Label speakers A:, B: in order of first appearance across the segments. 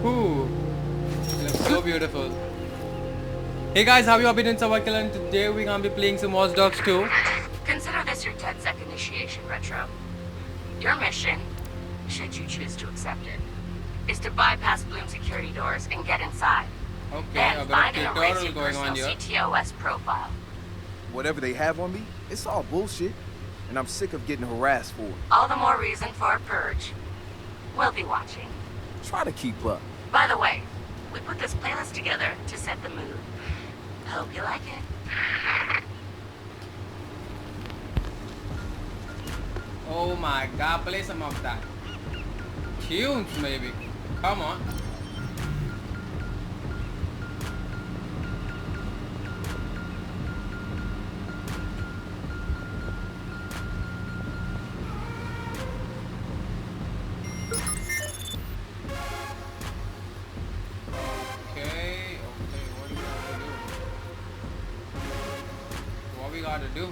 A: Ooh, looks so beautiful. Hey guys, how you all been in Killer, and today we're gonna be playing some Watch Dogs 2.
B: Consider this your 10-sec initiation, Retro. Your mission, should you choose to accept it, is to bypass Bloom security doors and get inside.
A: Okay,
B: Then
A: a bit
B: find
A: of
B: and erase
A: tutorial
B: your
A: going on
B: personal
A: here.
B: CTOS profile.
C: Whatever they have on me, it's all bullshit. And I'm sick of getting harassed for it.
B: All the more reason for a purge. We'll be watching.
C: Try to keep up.
B: By the way, we put this playlist together to set the mood. Hope you like it.
A: Oh my god, play some of that. Tunes maybe. Come on. Okay, what do we have to do? What we gotta do?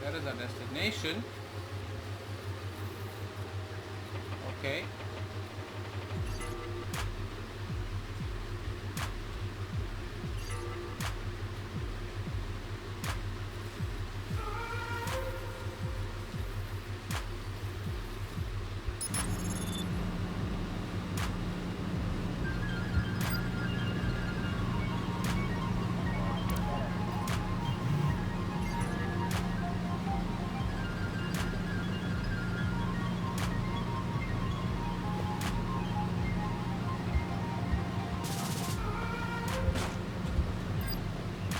A: That is our destination. Okay.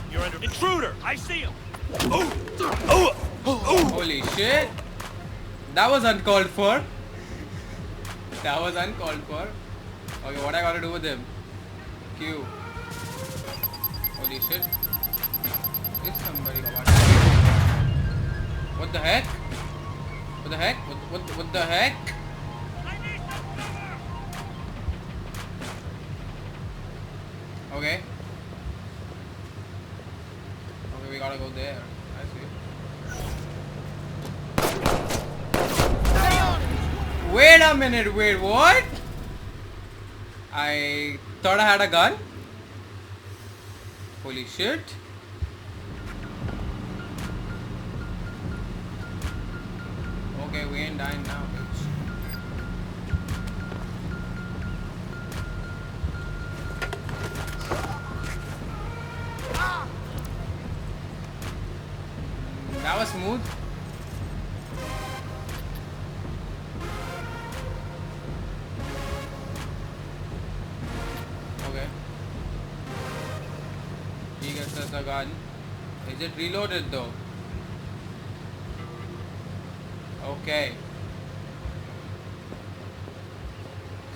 D: You're under intruder. I see him.
A: Holy shit! That was uncalled for. That was uncalled for. Okay, what I gotta do with him? Q. Holy shit. Is somebody got what the heck? What the heck? What the heck? Okay. Okay, we gotta go there. I see. Wait a minute, wait, what? I thought I had a gun. Holy shit. Okay, we ain't dying now, bitch. That was smooth. Okay. He gets us a gun. Is it reloaded though? Okay.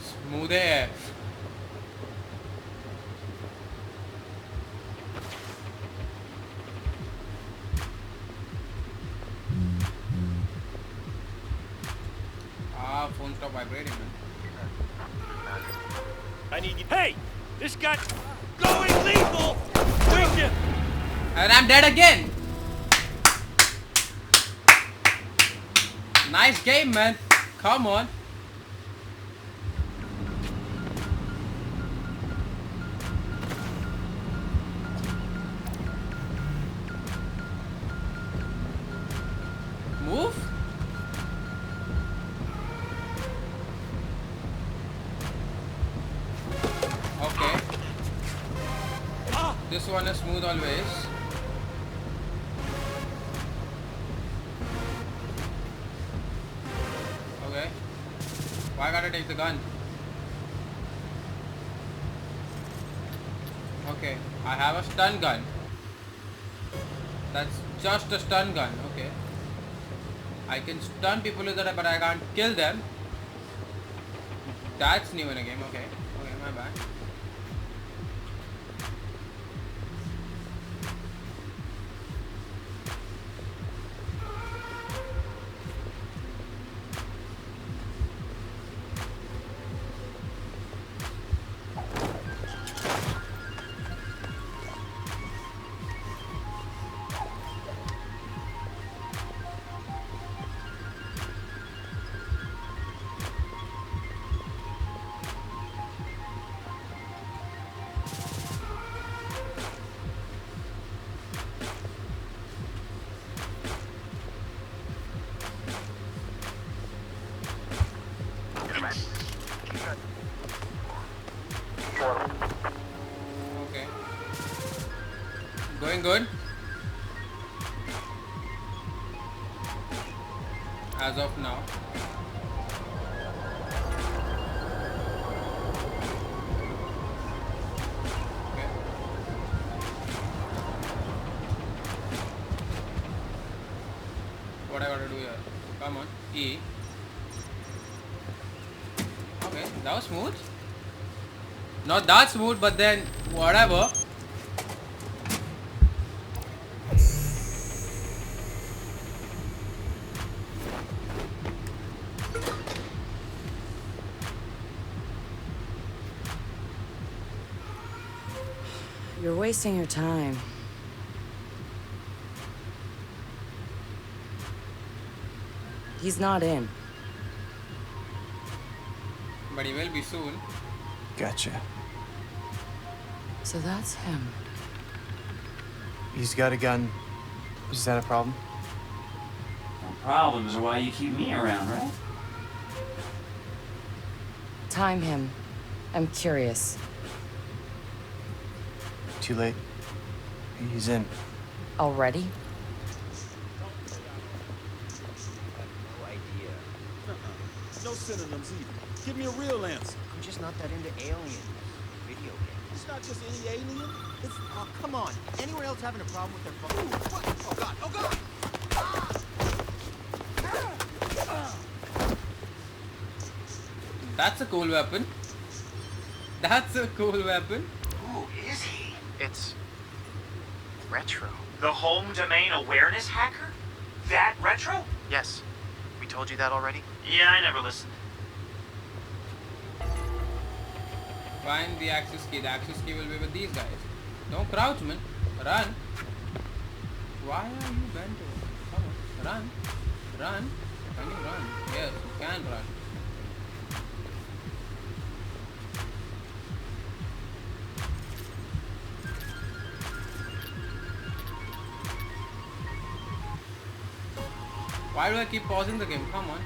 A: Smooth AF. Phone stop vibrating, man.
D: I need you. Hey, this guy going lethal. Wake him.
A: And I'm dead again. Nice game, man. Come on. Move. Okay. This one is smooth always. Okay. Why gotta take the gun? Okay. I have a stun gun. That's just a stun gun. Okay. I can stun people with that, but I can't kill them. That's new in a game. Okay. Okay, my bad. Okay. Going good. As of now. Okay. What I gotta do here? Come on. E. Okay, that was smooth. Not that smooth, but then whatever.
E: You're wasting your time. He's not in.
A: But he will be soon.
F: Gotcha.
E: So that's him.
F: He's got a gun. Is that a problem?
G: Well, problems are why you keep me around, right?
E: Time him. I'm curious.
F: Too late. He's in.
E: Already?
H: No idea.
I: No synonyms either. Give me a real answer.
H: I'm just not that into aliens. Video games.
I: It's not just any alien.
H: It's oh come on. Anyone else having a problem with their phone? What? Oh god! Oh god!
A: That's a cool weapon. That's a cool weapon.
G: Who is he?
H: It's retro.
G: The home domain awareness hacker? That retro?
H: Yes. We told you that already?
G: Yeah, I never listened.
A: Find the access key. The access key will be with these guys. Don't crouch, man. Run. Why are you bent over? Come on. Run. Run. Can you run? Yes, you can run. Why do I keep pausing the game? Come on.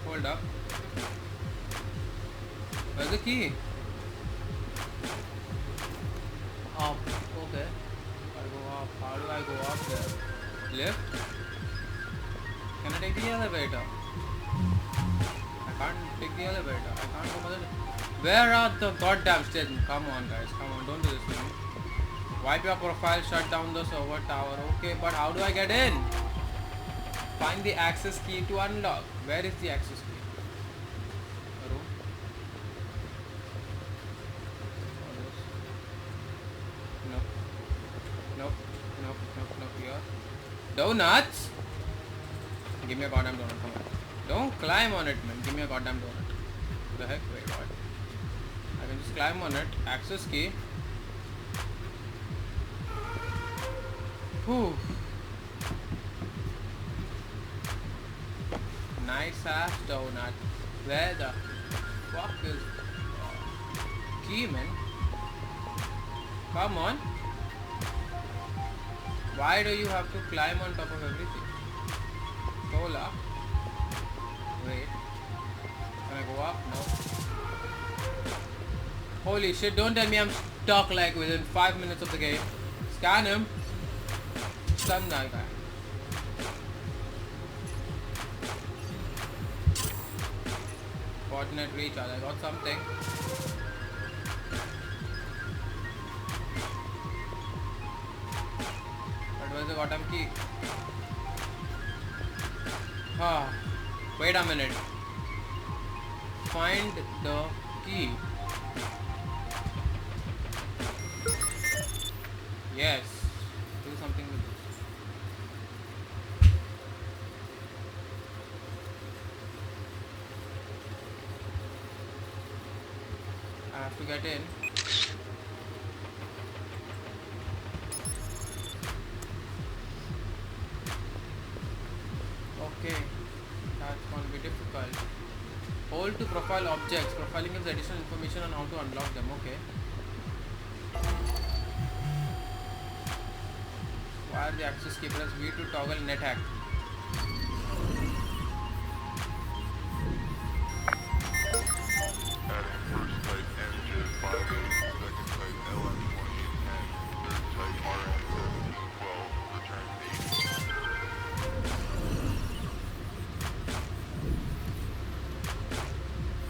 A: Hold up. Where's the key? Up. Okay. I go up. How do I go up there? Lift? Can I take the elevator? I can't take the elevator. I can't go further. Where are the goddamn stairs? Come on, guys. Come on. Don't do this to me. Wipe your profile. Shut down the server tower. Okay, but how do I get in? Find the access key to unlock. Where is the access key? A room? Nope. Nope. Nope. Nope. Nope. Here. Donuts? Give me a goddamn donut. Come on. Don't climb on it, man. Give me a goddamn donut. What the heck? Wait, what? I can just climb on it. Access key. Whew. Nice ass donut. Where the fuck is key, man? Come on. Why do you have to climb on top of everything? Cola. Wait. Can I go up? No. Holy shit, don't tell me I'm stuck like within 5 minutes of the game. Scan him. Stun that guy. Coordinate recharge. I got something. But where's the goddamn key? Ah, wait a minute. Find the key. Yes. Do something with this. I have to get in. Okay, that's gonna be difficult. Hold to profile objects. Profiling gives additional information on how to unlock them. Okay. Wire the access key, press V to toggle net hack.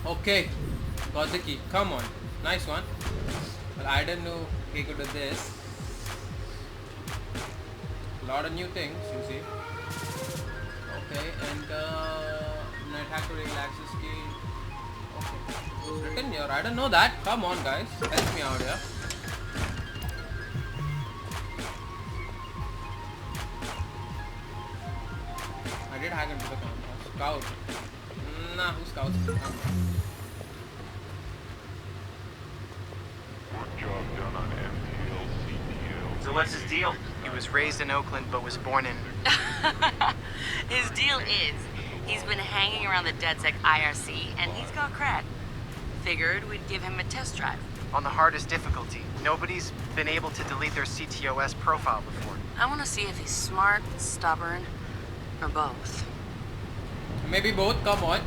A: Okay, got the key. Come on, nice one. Well, I didn't know he could do this. A lot of new things, you see. Okay, and net hack to real access key. Okay, it's written here. I don't know that. Come on, guys, help me out here. I did hack into the camera. Scout. Nah, who scouts?
G: So what's his deal?
J: He was raised in Oakland, but was born in...
B: His deal is, he's been hanging around the DedSec IRC, and he's got cred. Figured we'd give him a test drive.
J: on the hardest difficulty. Nobody's been able to delete their CTOS profile before.
B: I want to see if he's smart, stubborn, or both.
A: Maybe both, come on.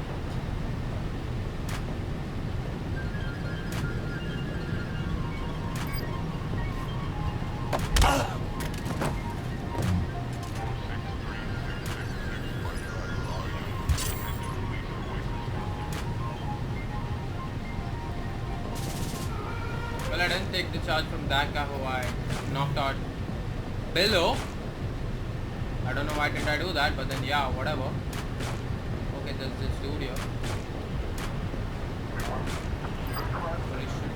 A: Well, I didn't take the charge from that guy who I knocked out below. I don't know why did I do that, but then yeah, whatever. Okay, there's this dude here. Holy shit.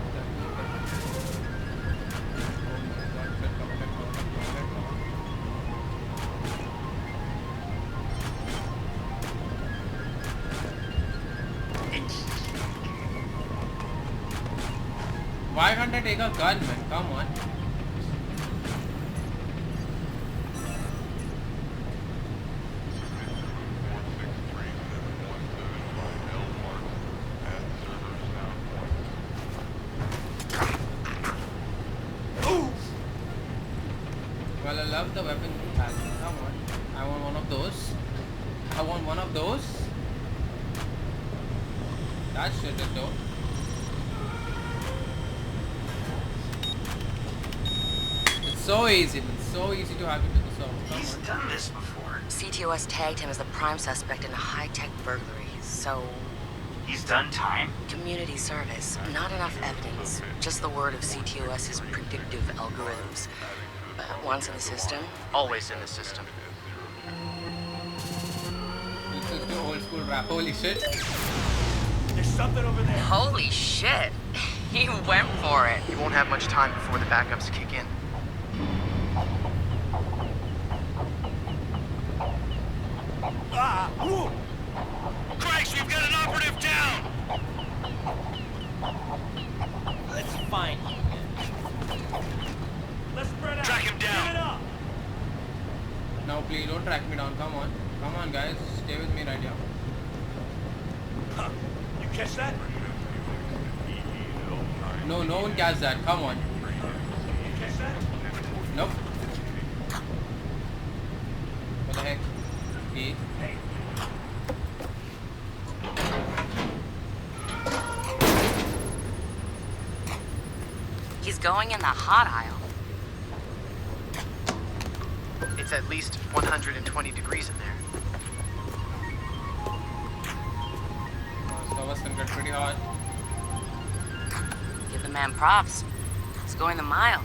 A: Why can't I take a gun, man? Come on. Well, I love the weapon you have. Come on. I want one of those. I want one of those. That shit is dope. It's so easy. It's so easy to hack into the server.
G: He's done this before.
B: CTOS tagged him as the prime suspect in a high-tech burglary, so...
G: He's done time?
B: Community service. Not enough evidence. Just the word of CTOS's predictive algorithms. But once in the system...
J: Always in the system.
A: This is the old school rap. Holy shit.
D: There's something over there.
B: Holy shit! He went for it.
J: You won't have much time before the backups kick in.
D: Ah! Whoa. Christ, we've got an operative down! Let's find him. Let's spread out. Track him down. Give it up.
A: Now please don't track me down. Come on. Come on guys. Stay with me right here.
D: Huh. You catch that?
A: No, no one catch that. Come on.
D: You catch that?
A: Nope. What the heck? E.
B: He's going in the hot aisle.
J: It's at least 120 degrees in there.
A: Servers can get pretty hot.
B: Give the man props. He's going the mile.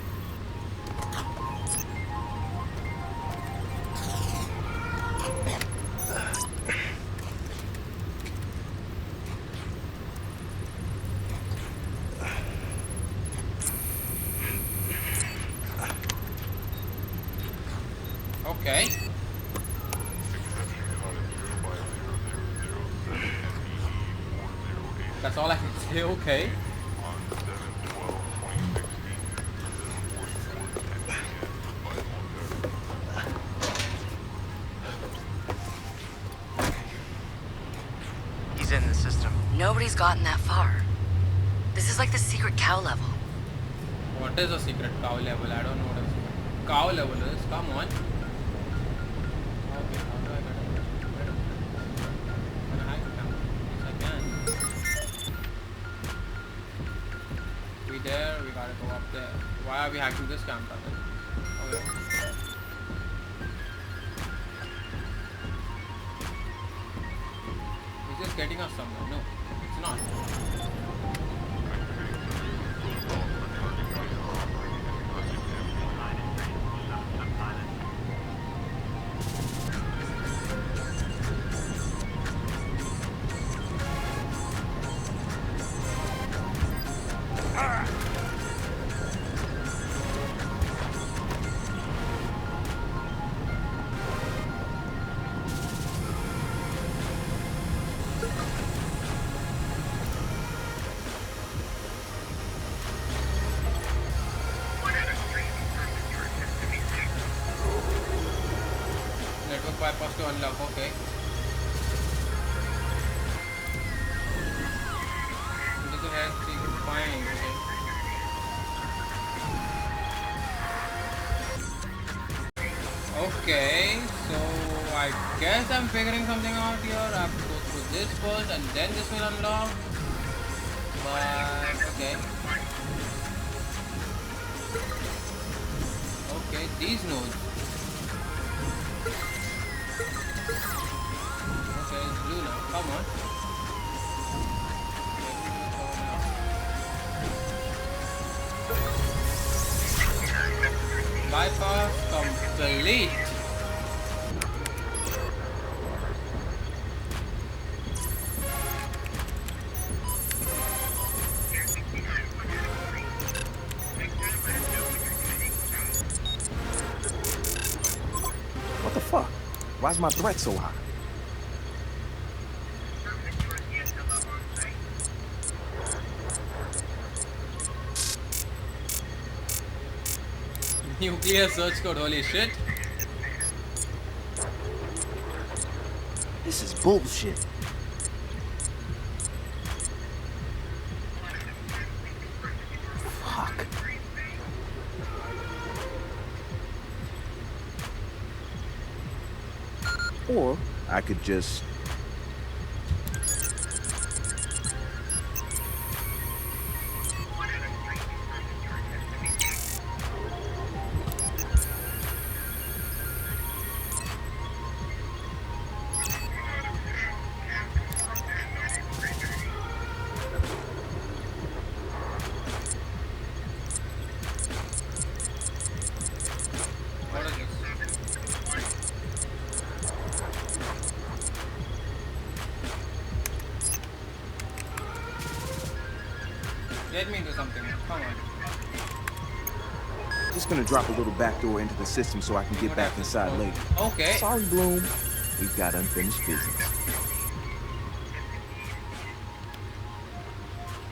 A: Okay. That's all I can say. Okay.
J: He's in the system.
B: Nobody
E: Nobody's gotten that far. This is like the secret cow level.
A: What is a secret cow level? I don't know what a secret cow level is. Come on. Okay, how do I get it? Can I hack the camera? Yes, I can. We there, we gotta go up there. Why are we hacking this camera then? Okay. Is this getting us somewhere? No, it's not. Network bypass to unlock, okay. This is a secret find, okay. Okay, so I guess I'm figuring something out here. I have to go through this first and then this will unlock. But okay. Okay, these nodes. Okay, it's blue now. Come on. Bypass complete.
C: What the fuck? Why's my threat so high?
A: Nuclear search code, holy shit.
C: This is bullshit. Fuck. Or I could just...
A: What is this? Let me do something. Come on.
C: Just gonna drop a little backdoor into the system so I can get back inside later.
A: Okay.
C: Sorry, Bloom. We've got unfinished business.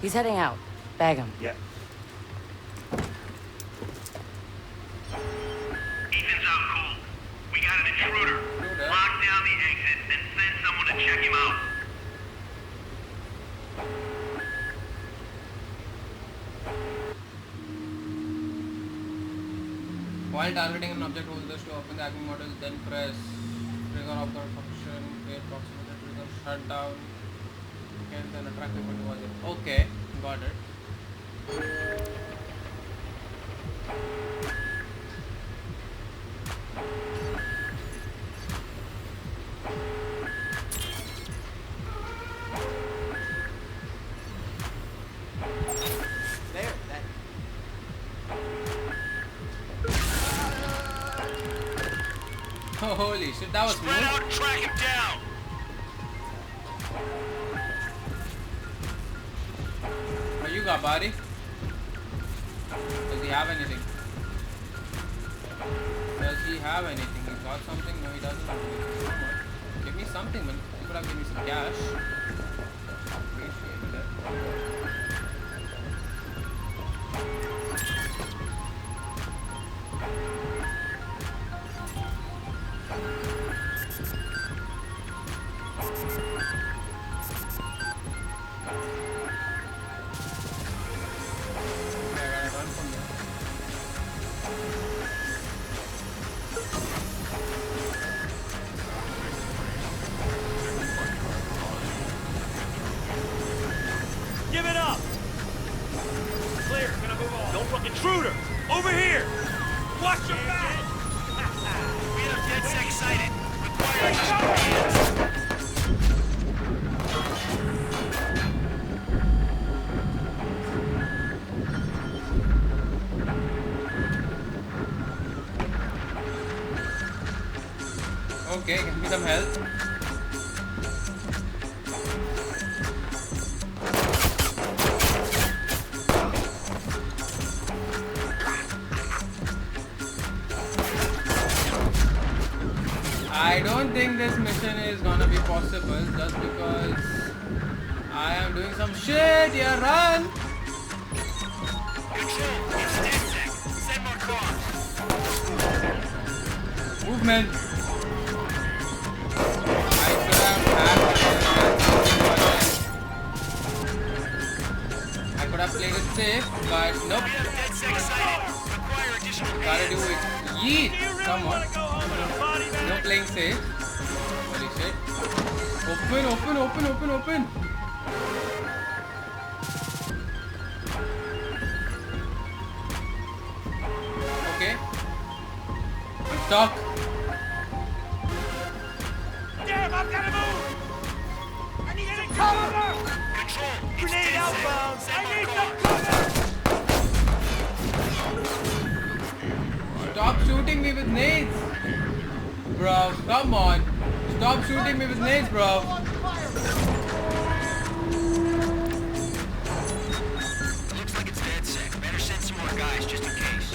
E: He's heading out. Bag him.
F: Yeah.
D: Ethan's out cold. We got an intruder. Lock down the exit, then send someone to check him out.
A: While targeting an object, hold this to open the hacking module, then press trigger of the function, create proximity trigger, shut down, and then attract people to watch it. Okay, got it.
H: There, that.
A: Oh, holy shit, that was
D: Spread
A: smooth.
D: out and track him down.
A: What you got, buddy? Does he have anything? Does he have anything? He got something? No, he doesn't have anything. Come on. Give me something, man. You could have given me some cash. Appreciate it.
G: Intruder! Over here! Watch your back!
D: We have DedSec sighted. Require additional hands.
A: Okay, give me some help. I don't think this mission is gonna be possible just because I am doing some shit. Yeah, run!
D: Control, it's DedSec. Send more cars.
A: Movement. I should have hacked it. I could have played it safe, but nope.
D: We have DedSec sighted. Require additional
A: Gotta do
D: hands.
A: it. Yeet! Come on. No playing safe. Holy shit. Open, open, open, open, open. Okay. I'm stuck.
G: Damn, I've gotta move! I need some cover!
D: Control, it's
G: Grenade
D: DedSec.
G: outbound!
D: Send
G: I
D: more
G: need
D: cars.
G: some cover!
A: Stop shooting me with nades. Bro, come on. Stop shooting me with nades, bro.
D: Looks like it's DedSec. Better send some more guys just in case.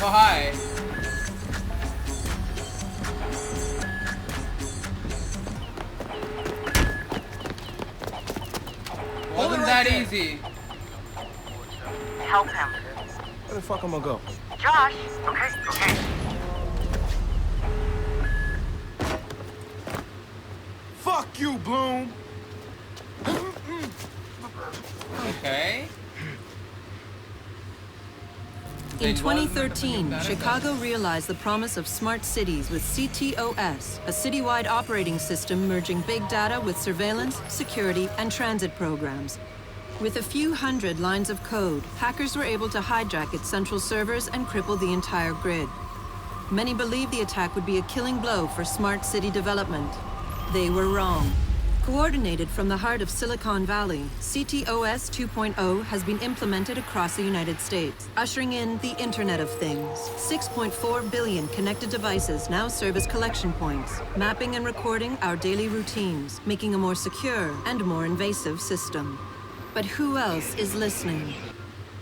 A: Oh, hi. Wasn't that easy?
B: Help him.
C: Where the fuck am I gonna go?
B: Josh. Okay.
C: Fuck you, Bloom!
A: Okay.
K: In 2013, Chicago realized the promise of smart cities with CTOS, a citywide operating system merging big data with surveillance, security, and transit programs. With a few hundred lines of code, hackers were able to hijack its central servers and cripple the entire grid. Many believed the attack would be a killing blow for smart city development. They were wrong. Coordinated from the heart of Silicon Valley, CTOS 2.0 has been implemented across the United States, ushering in the Internet of Things. 6.4 billion connected devices now serve as collection points, mapping and recording our daily routines, making a more secure and more invasive system. But who else is listening?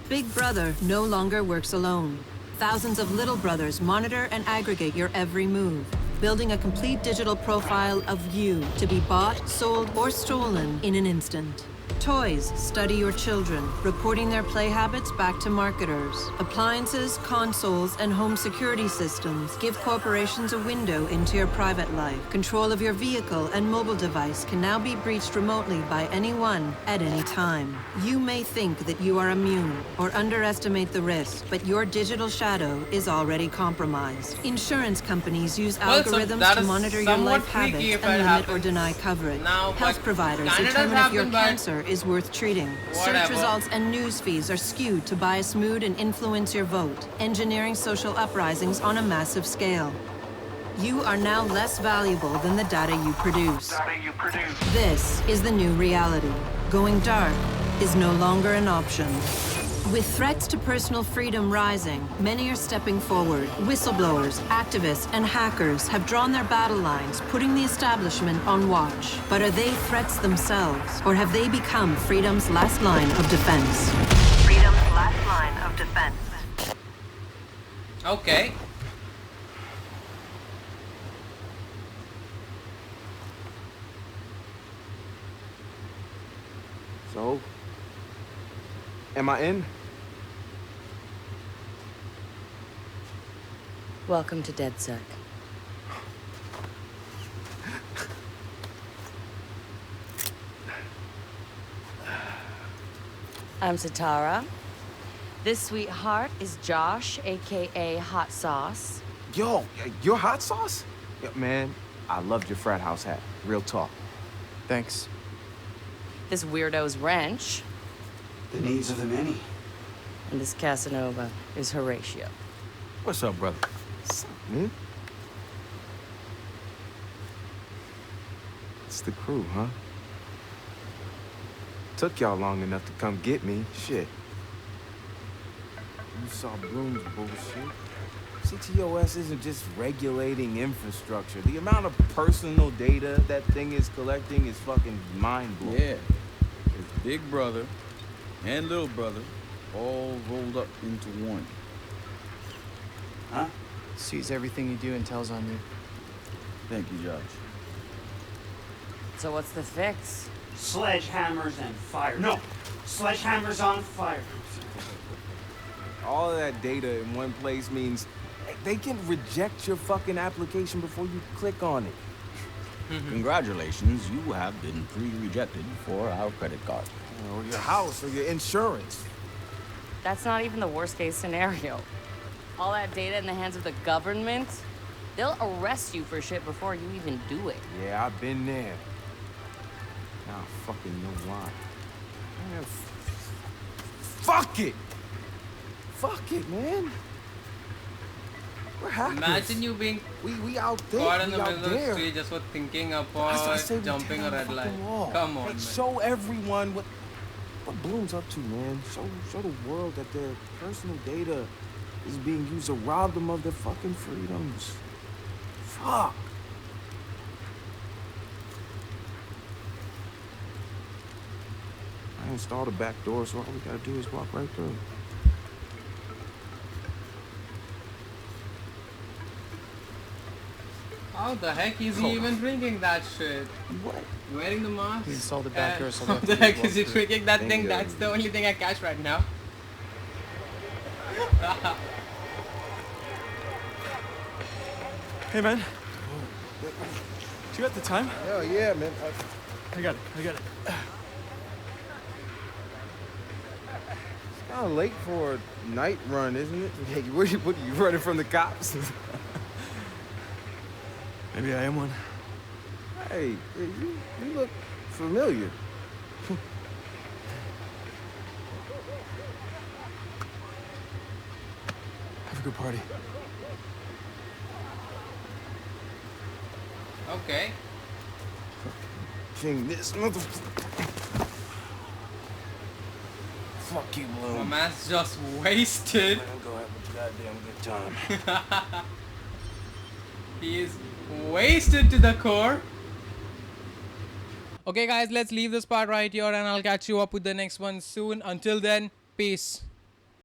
K: Big Brother no longer works alone. Thousands of little brothers monitor and aggregate your every move, building a complete digital profile of you to be bought, sold, or stolen in an instant. Toys study your children, reporting their play habits back to marketers. Appliances, consoles, and home security systems give corporations a window into your private life. Control of your vehicle and mobile device can now be breached remotely by anyone at any time. You may think that you are immune or underestimate the risk, but your digital shadow is already compromised. Insurance companies use algorithms to monitor your life habits and limit or deny coverage. Health providers determine if your cancer is worth treating. Search results and news feeds are skewed to bias mood and influence your vote, engineering social uprisings on a massive scale. You are now less valuable than the data you produce. This is the new reality. Going dark is no longer an option. With threats to personal freedom rising, many are stepping forward. Whistleblowers, activists, and hackers have drawn their battle lines, putting the establishment on watch. But are they threats themselves, or have they become freedom's last line of defense?
B: Freedom's last line of defense.
A: Okay.
C: So, am I in?
E: Welcome to DedSec. I'm Satara. This sweetheart is Josh, aka Hot Sauce.
C: Yo, your hot sauce? Yo, man, I loved your frat house hat. Real talk.
F: Thanks.
E: This weirdo's Wrench.
L: The needs of the many.
E: And this Casanova is Horatio.
L: What's up, brother?
C: What's up, man? It's the crew, huh? Took y'all long enough to come get me. Shit. You saw Bloom's bullshit. CTOS isn't just regulating infrastructure. The amount of personal data that thing is collecting is fucking mind-blowing.
L: Yeah. It's Big Brother and Little Brother all rolled up into one.
F: Huh? Sees everything you do and tells on you.
L: Thank you, Judge.
E: So what's the fix?
G: Sledgehammers and fire. No, sledgehammers on fire.
C: All of that data in one place means they can reject your fucking application before you click on it.
L: Congratulations, you have been pre-rejected for our credit card.
C: Or your house, or your insurance.
E: That's not even the worst case scenario. All that data in the hands of the government, they'll arrest you for shit before you even do it.
C: Yeah, I've been there. Now I fucking know why. Man, fuck it! Fuck it, man. We're hackers.
A: Imagine you being
C: we out there.
A: caught in
C: we
A: the
C: out
A: middle of the
C: there.
A: street just for thinking
C: That's why I
A: about
C: say we
A: jumping
C: tear
A: a
C: down
A: red
C: the
A: light.
C: fucking wall.
A: Come on,
C: Like,
A: man.
C: show everyone what Bloom's up to, man. Show the world that their personal data is being used to rob them of their fucking freedoms. Fuck. I installed a back door, so all we gotta do is walk right through.
A: How the heck is he even drinking that shit?
C: What?
A: Wearing the mask?
F: He installed the back door, so we
A: how
F: have
A: the
F: to
A: heck
F: walk
A: is he
F: through.
A: drinking that thing?
C: Bingo.
A: That's the only thing I catch right now.
F: Hey, man. Do you got the time?
C: Hell yeah, man.
F: I got it.
C: It's kind of late for a night run, isn't it? Hey, what are you running from the cops?
F: Maybe I am one.
C: Hey, you look familiar.
F: Have a good party.
A: Okay.
C: King, this motherfucker. Fuck you,
A: My
C: Bloom.
A: man's just wasted.
C: I'm gonna have a goddamn good time.
A: He is wasted to the core. Okay guys, let's leave this part right here and I'll catch you up with the next one soon. Until then, peace.